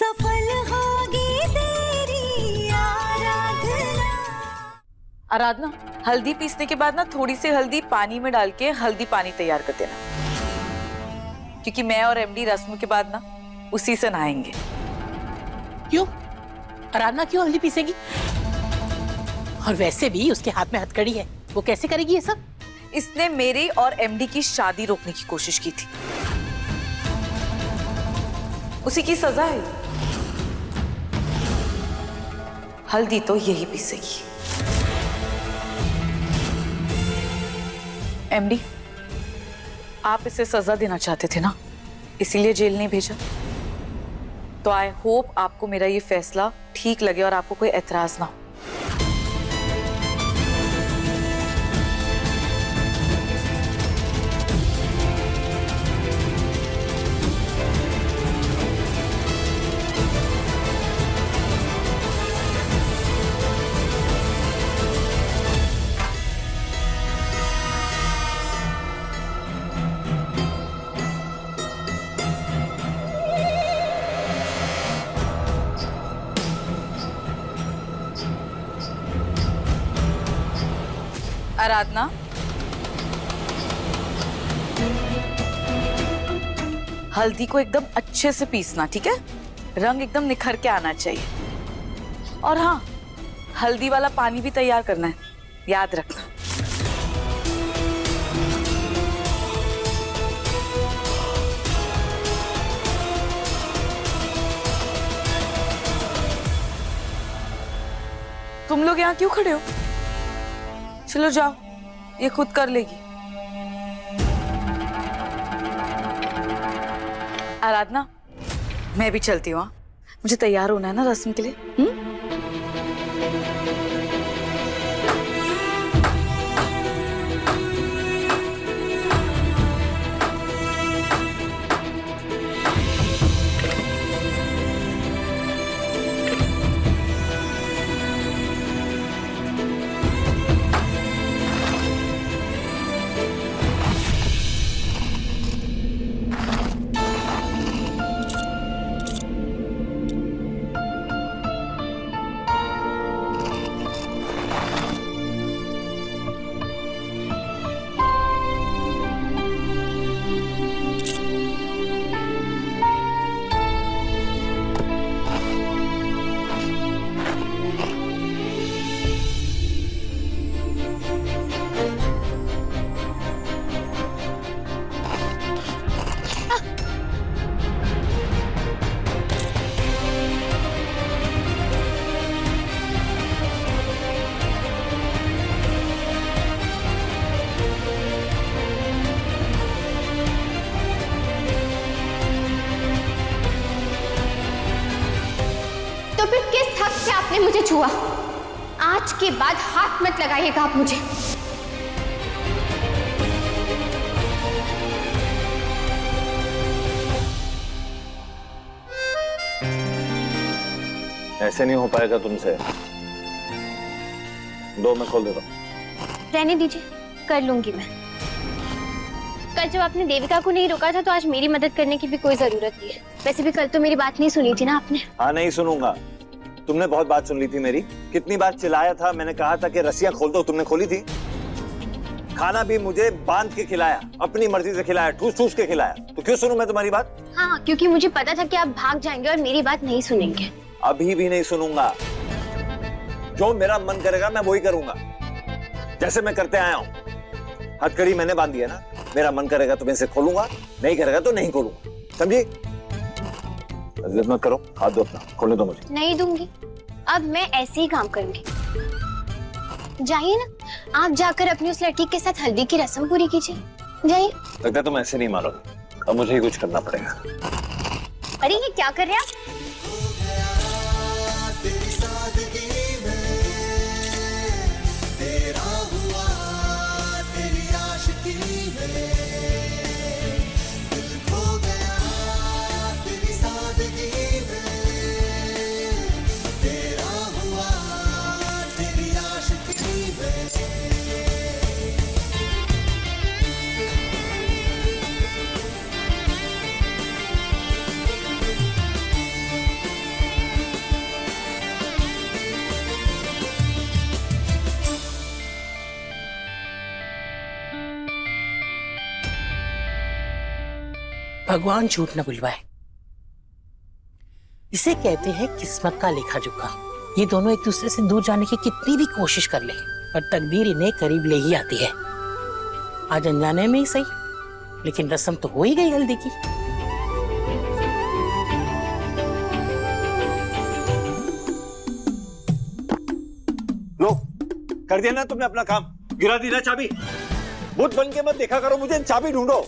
सफल होगी तेरी आराधना। आराधना, हल्दी पीसने के बाद ना थोड़ी सी हल्दी पानी में डाल के हल्दी पानी तैयार कर देना, क्योंकि मैं और एमडी रस्म के बाद ना उसी से नहाएंगे। क्यों? आराधना क्यों हल्दी पीसेगी? और वैसे भी उसके हाथ में हथकड़ी है, वो कैसे करेगी ये सब? इसने मेरी और एमडी की शादी रोकने की कोशिश की थी, उसी की सजा है। हल्दी तो यही पीसेगी। एमडी, आप इसे सजा देना चाहते थे ना, इसीलिए जेल नहीं भेजा। तो आई होप आपको मेरा ये फैसला ठीक लगे और आपको कोई एतराज ना हो। आराधना, हल्दी को एकदम अच्छे से पीसना, ठीक है? रंग एकदम निखर के आना चाहिए। और हाँ, हल्दी वाला पानी भी तैयार करना है, याद रखना। तुम लोग यहाँ क्यों खड़े हो? चलो जाओ, ये खुद कर लेगी। आराधना, मैं भी चलती हूँ। मुझे तैयार होना है ना रस्म के लिए। आपने मुझे छुआ, आज के बाद हाथ मत लगाइएगा आप मुझे। ऐसे नहीं हो पाएगा तुमसे। दो, मैं खोल देता हूँ। रहने दीजिए, कर लूंगी मैं। कल जब आपने देविका को नहीं रोका था तो आज मेरी मदद करने की भी कोई जरूरत नहीं है। वैसे भी कल तो मेरी बात नहीं सुनी थी ना आपने। हाँ, नहीं सुनूंगा। तुमने बहुत बात सुन ली थी मेरी। कितनी बार चिल्लाया था, मैंने कहा था कि रस्सियां खोल दो, तुमने खोली थी। खाना भी मुझे बांध के खिलाया, अपनी मर्जी से खिलाया, ठूस ठूस के खिलाया। तो क्यों सुनूं मैं तुम्हारी बात? हाँ, क्योंकि मुझे पता था कि आप भाग जाएंगे और मेरी बात नहीं सुनेंगे। अभी भी नहीं सुनूंगा। जो मेरा मन करेगा मैं वही करूंगा, जैसे मैं करते आया हूँ। हथकड़ी मैंने बांधी है ना, मेरा मन करेगा तो मैं इसे खोलूंगा, नहीं करेगा तो नहीं खोलूंगा। समझी? जिद मत करो, हाथ दो अपना, खोलने दो मुझे। नहीं दूंगी, अब मैं ऐसे ही काम करूंगी। जाइए ना, आप जाकर अपनी उस लड़की के साथ हल्दी की रस्म पूरी कीजिए। जाइए। लगता है तुम ऐसे नहीं मानोगे, अब मुझे ही कुछ करना पड़ेगा। अरे ये क्या कर रहे हैं आप? भगवान झूठ न बुलवाए। इसे कहते हैं किस्मत का लेखा जोखा। ये दोनों एक दूसरे से दूर जाने की कितनी भी कोशिश कर ले, पर तकदीर इन्हें करीब ले ही आती है। आज अनजाने में ही सही, लेकिन रस्म तो हो ही गई हल्दी की। लो, कर दिया ना तुमने अपना काम, गिरा दी ना चाबी। भूत बन के मत देखा करो मुझे, चाबी ढूंढो।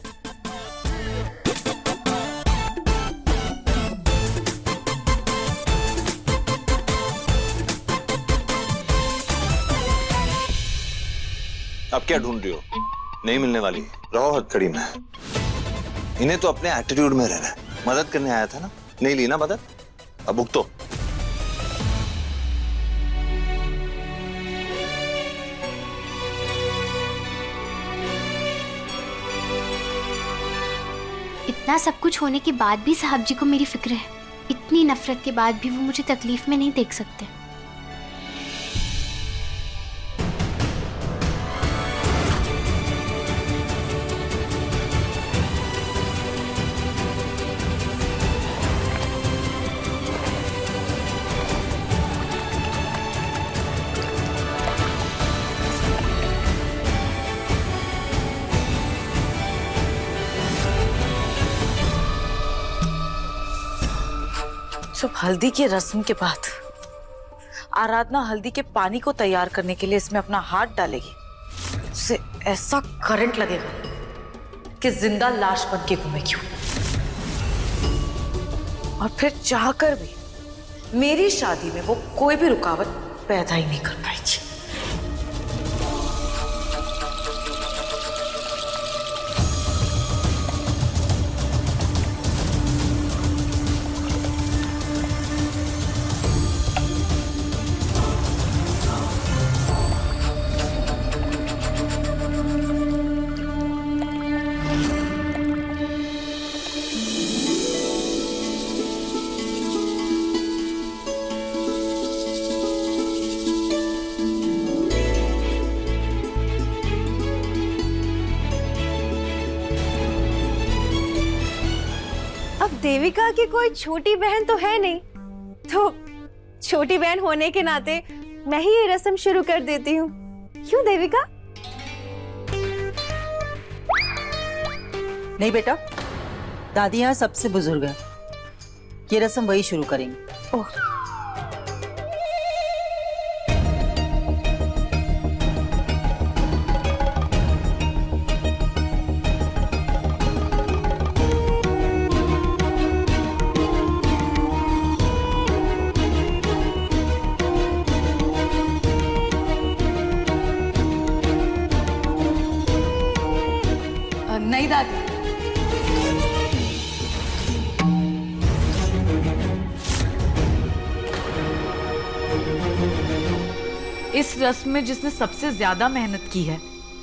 अब क्या ढूंढ रही हो? नहीं मिलने वाली, रहो हथकड़ी में। इन्हें तो अपने एटीट्यूड में रहना है। मदद करने आया था ना, नहीं ली ना मदद, अब भुगतो। इतना सब कुछ होने के बाद भी साहब जी को मेरी फिक्र है। इतनी नफरत के बाद भी वो मुझे तकलीफ में नहीं देख सकते। जब हल्दी की रस्म के बाद आराधना हल्दी के पानी को तैयार करने के लिए इसमें अपना हाथ डालेगी, उसे ऐसा करंट लगेगा कि जिंदा लाश बन के घूमेगी। और फिर चाहकर भी मेरी शादी में वो कोई भी रुकावट पैदा ही नहीं कर पाएगी। देविका की कोई छोटी बहन तो है नहीं, तो छोटी बहन होने के नाते मैं ही ये रस्म शुरू कर देती हूँ। क्यों देविका? नहीं बेटा, दादी यहाँ सबसे बुजुर्ग है, ये रस्म वही शुरू करेंगे। ओह, नहीं दादी, इस रस्म में जिसने सबसे ज्यादा मेहनत की है,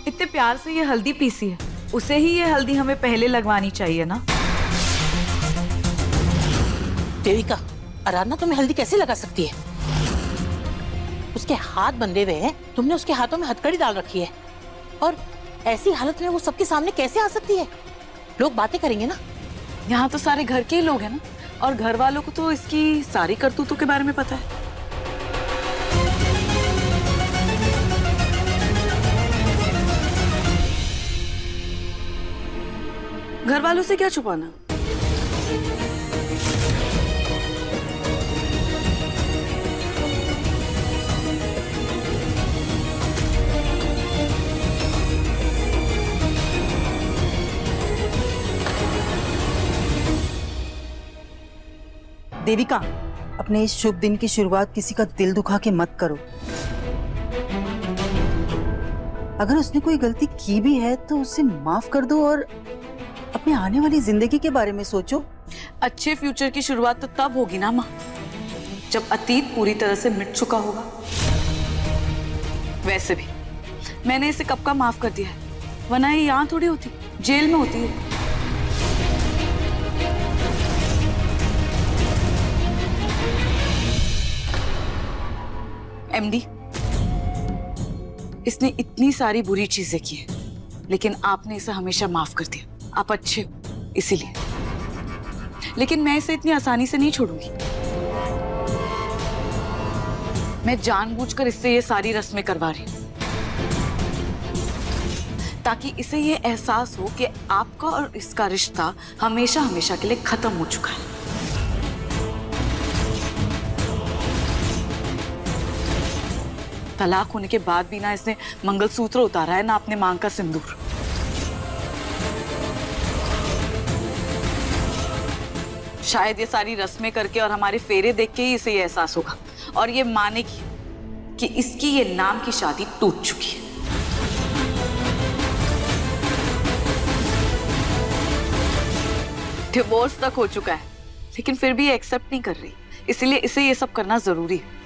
इतने प्यार से ये हल्दी पीसी है, उसे ही ये हल्दी हमें पहले लगवानी चाहिए ना। देविका, आराधना तुम्हें हल्दी कैसे लगा सकती है? उसके हाथ बंधे हुए हैं, तुमने उसके हाथों में हथकड़ी डाल रखी है, और ऐसी हालत में वो सबके सामने कैसे आ सकती है? लोग बातें करेंगे ना। यहाँ तो सारे घर के ही लोग हैं ना, और घर वालों को तो इसकी सारी करतूतों के बारे में पता है। घर वालों से क्या छुपाना? देविका, अपने इस शुभ दिन की शुरुआत किसी का दिल दुखा के मत करो। अगर उसने कोई गलती की भी है तो उसे माफ कर दो और अपने आने वाली जिंदगी के बारे में सोचो। अच्छे फ्यूचर की शुरुआत तो तब होगी ना माँ, जब अतीत पूरी तरह से मिट चुका होगा। वैसे भी मैंने इसे कब का माफ कर दिया है, वरना ये यहाँ थोड़ी होती, जेल में होती है। एमडी, इसने इतनी सारी बुरी चीजें की हैं, लेकिन आपने इसे हमेशा माफ कर दिया। आप अच्छे हो इसीलिए। लेकिन मैं इसे इतनी आसानी से नहीं छोड़ूंगी। मैं जानबूझकर इससे ये सारी रस्में करवा रही हूँ ताकि इसे ये एहसास हो कि आपका और इसका रिश्ता हमेशा हमेशा के लिए खत्म हो चुका है। तलाक होने के बाद भी ना इसने मंगलसूत्र उतारा है ना अपने मांग का सिंदूर। शायद ये सारी रस्में करके और हमारे फेरे देख के ही इसे ये एहसास होगा और ये मानेगी कि इसकी ये नाम की शादी टूट चुकी है। डिवोर्स तक हो चुका है लेकिन फिर भी ये एक्सेप्ट नहीं कर रही, इसलिए इसे ये सब करना जरूरी है।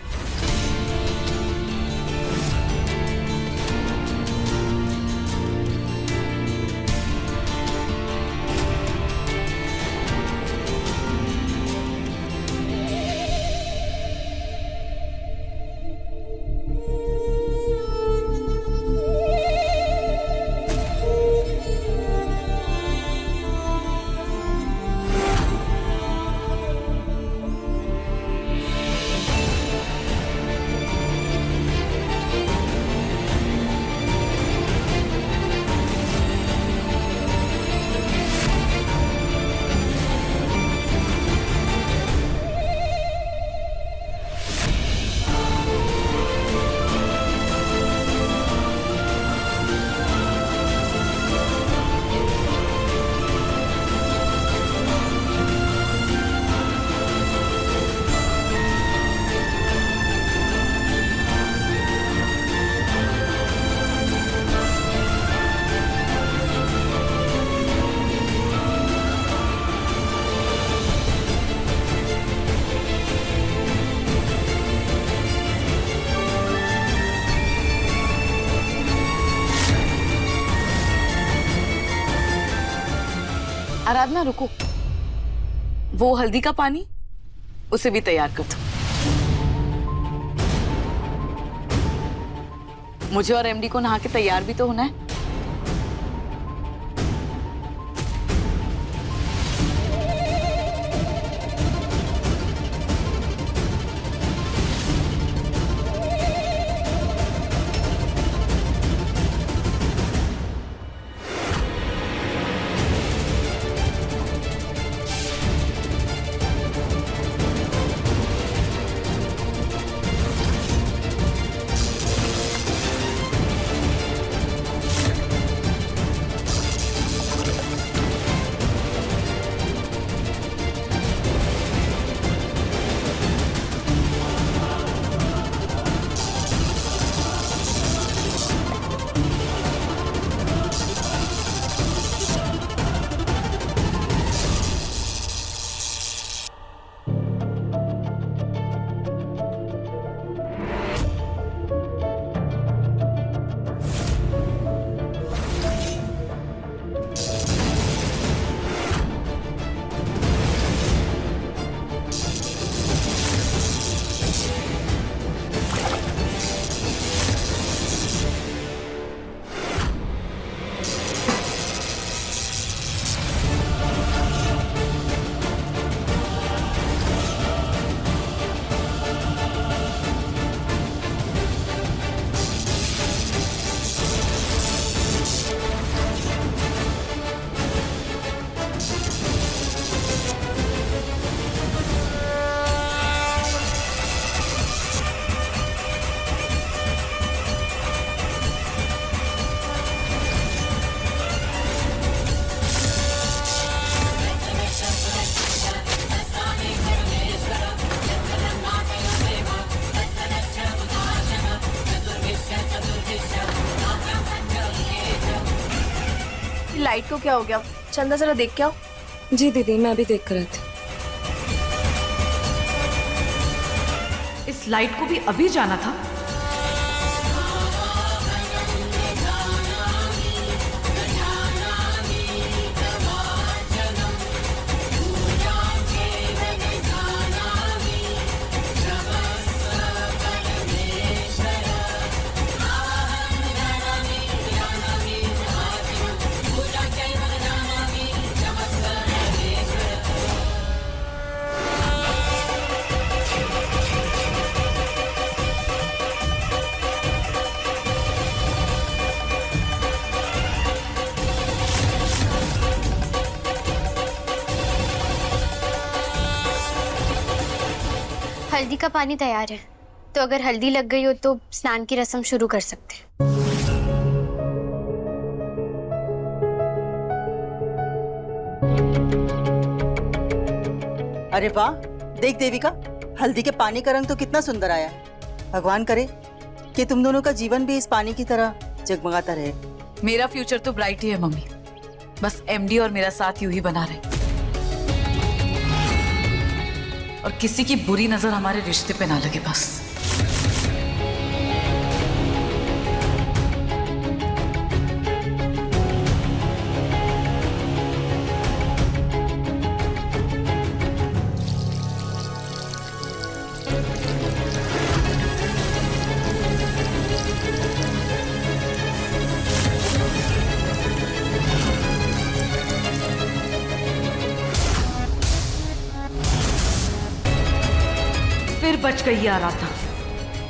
आराधना रुको, वो हल्दी का पानी उसे भी तैयार कर दो। मुझे और एमडी को नहा के तैयार भी तो होना है। लाइट को क्या हो गया? चंदा जरा देख के आओ। जी दीदी, मैं अभी देख कर आई थी। इस लाइट को भी अभी जाना था। हल्दी का पानी तैयार है, तो अगर हल्दी लग गई हो तो स्नान की रस्म शुरू कर सकते हैं। अरे वाह, देख देविका, हल्दी के पानी का रंग तो कितना सुंदर आया है। भगवान करे कि तुम दोनों का जीवन भी इस पानी की तरह जगमगाता रहे। मेरा फ्यूचर तो ब्राइट ही है मम्मी, बस एमडी और मेरा साथ यूं ही बना रहे और किसी की बुरी नजर हमारे रिश्ते पे ना लगे बस। फिर बच गई है आराधना,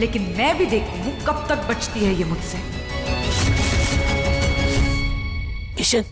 लेकिन मैं भी देखती हूँ कब तक बचती है ये मुझसे। किशन,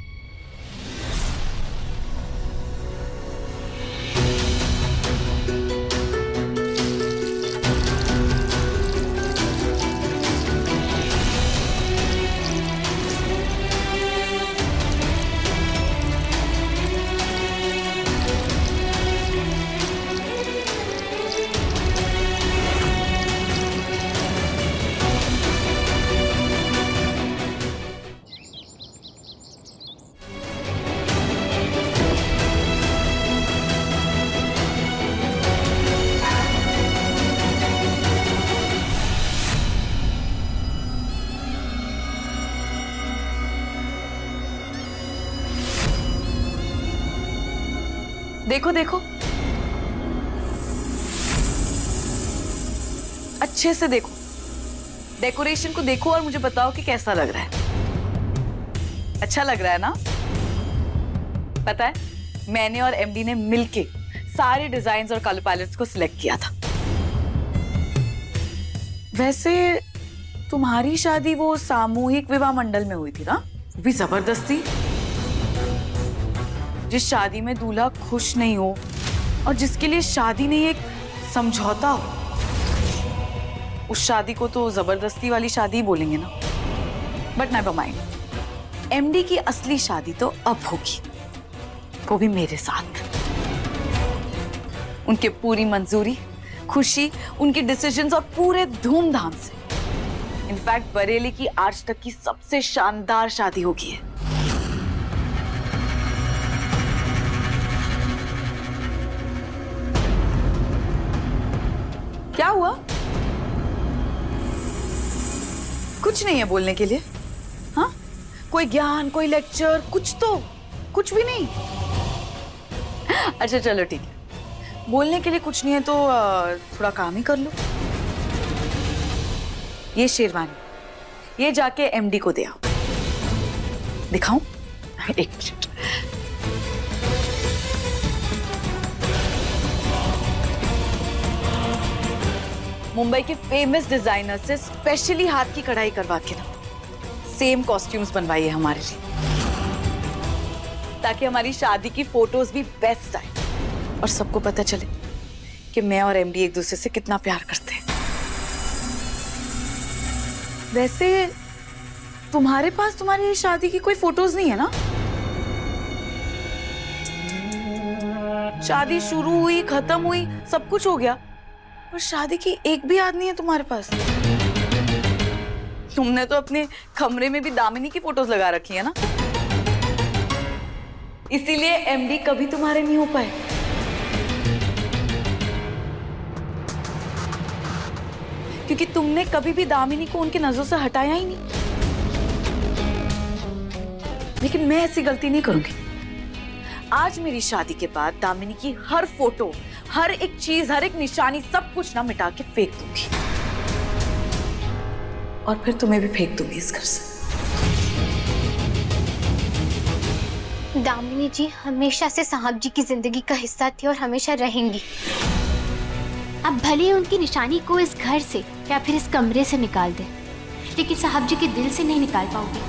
देखो देखो, अच्छे से देखो, डेकोरेशन को देखो और मुझे बताओ कि कैसा लग रहा है। अच्छा लग रहा है ना? पता है, मैंने और एमडी ने मिलके सारे डिजाइन्स और कलर पैलेट्स को सिलेक्ट किया था। वैसे तुम्हारी शादी वो सामूहिक विवाह मंडल में हुई थी ना? वो भी जबरदस्ती। जिस शादी में दूल्हा खुश नहीं हो और जिसके लिए शादी नहीं एक समझौता हो, उस शादी को तो जबरदस्ती वाली शादी ही बोलेंगे ना। बट नेवर माइंड, एमडी की असली शादी तो अब होगी, वो भी मेरे साथ। उनके पूरी मंजूरी, खुशी, उनकी डिसीजंस और पूरे धूमधाम से। इनफैक्ट बरेली की आज तक की सबसे शानदार शादी होगी है। क्या हुआ? कुछ नहीं है बोलने के लिए? हाँ, कोई ज्ञान, कोई लेक्चर, कुछ तो, कुछ भी नहीं। अच्छा चलो ठीक है, बोलने के लिए कुछ नहीं है तो थोड़ा काम ही कर लो। ये शेरवानी, ये जाके एमडी को दे आओ। दिखाऊं? एक मिनट। मुंबई के फेमस डिजाइनर से स्पेशली हाथ की कढ़ाई करवा के ना सेम कॉस्ट्यूम्स बनवाई है हमारे लिए, ताकि हमारी शादी की फोटोज भी बेस्ट आए और सबको पता चले कि मैं और एमडी एक दूसरे से कितना प्यार करते हैं। वैसे तुम्हारे पास तुम्हारी शादी की कोई फोटोज नहीं है ना? शादी शुरू हुई, खत्म हुई, सब कुछ हो गया, और शादी की एक भी याद नहीं है तुम्हारे पास। तुमने तो अपने कमरे में भी दामिनी की फोटोज लगा रखी है ना, इसीलिए एमडी कभी तुम्हारे नहीं हो पाए। क्योंकि तुमने कभी भी दामिनी को उनकी नजरों से हटाया ही नहीं। लेकिन मैं ऐसी गलती नहीं करूंगी। आज मेरी शादी के बाद दामिनी की हर फोटो, हर एक चीज, हर एक निशानी, सब कुछ ना मिटा के फेंक दूंगी, और फिर तुम्हें भी फेंक दूंगी इस घर से। दामिनी जी हमेशा से साहब जी की जिंदगी का हिस्सा थी और हमेशा रहेंगी। अब भले ही उनकी निशानी को इस घर से या फिर इस कमरे से निकाल दे, लेकिन साहब जी के दिल से नहीं निकाल पाओगी।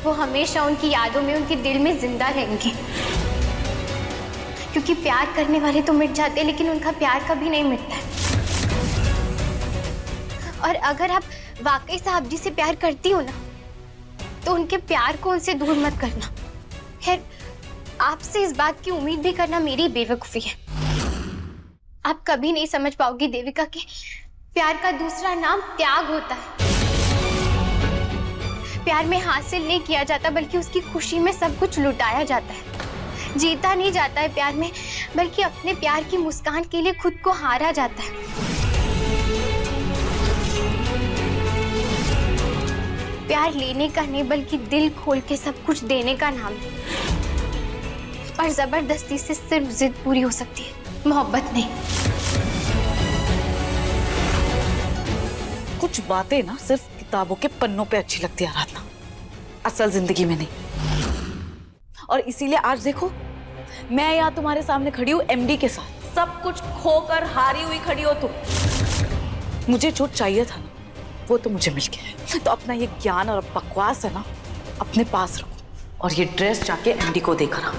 वो हमेशा उनकी यादों में, उनके दिल में जिंदा रहेंगी, क्योंकि प्यार करने वाले तो मिट जाते हैं, लेकिन उनका प्यार कभी नहीं मिटता है। और अगर आप वाकई साहब जी से प्यार करती हो ना, तो उनके प्यार को उनसे दूर मत करना। खैर, आपसे इस बात की उम्मीद भी करना मेरी बेवकूफी है। आप कभी नहीं समझ पाओगी देविका कि प्यार का दूसरा नाम त्याग होता है। प्यार में हासिल नहीं किया जाता, बल्कि उसकी खुशी में सब कुछ लुटाया जाता है। जीता नहीं जाता है प्यार में, बल्कि अपने प्यार की मुस्कान के लिए खुद को हारा जाता है। प्यार लेने का नहीं, बल्कि दिल खोल के सब कुछ देने का नाम है। और जबरदस्ती से सिर्फ जिद पूरी हो सकती है, मोहब्बत नहीं। कुछ बातें ना सिर्फ किताबों के पन्नों पे अच्छी लगती है आराधना, असल जिंदगी में नहीं। और इसीलिए आज देखो, मैं यहाँ तुम्हारे सामने खड़ी हूँ एमडी के साथ, सब कुछ खोकर हारी हुई खड़ी हो तुम। मुझे जो चाहिए था ना, वो तो मुझे मिल गया है। तो अपना ये ज्ञान और बकवास है ना, अपने पास रखो और ये ड्रेस जाके एमडी को देकर आओ।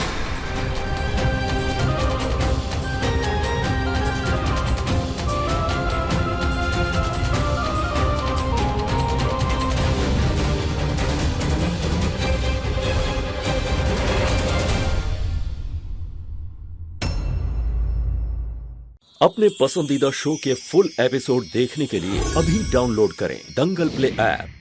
अपने पसंदीदा शो के फुल एपिसोड देखने के लिए अभी डाउनलोड करें दंगल प्ले ऐप।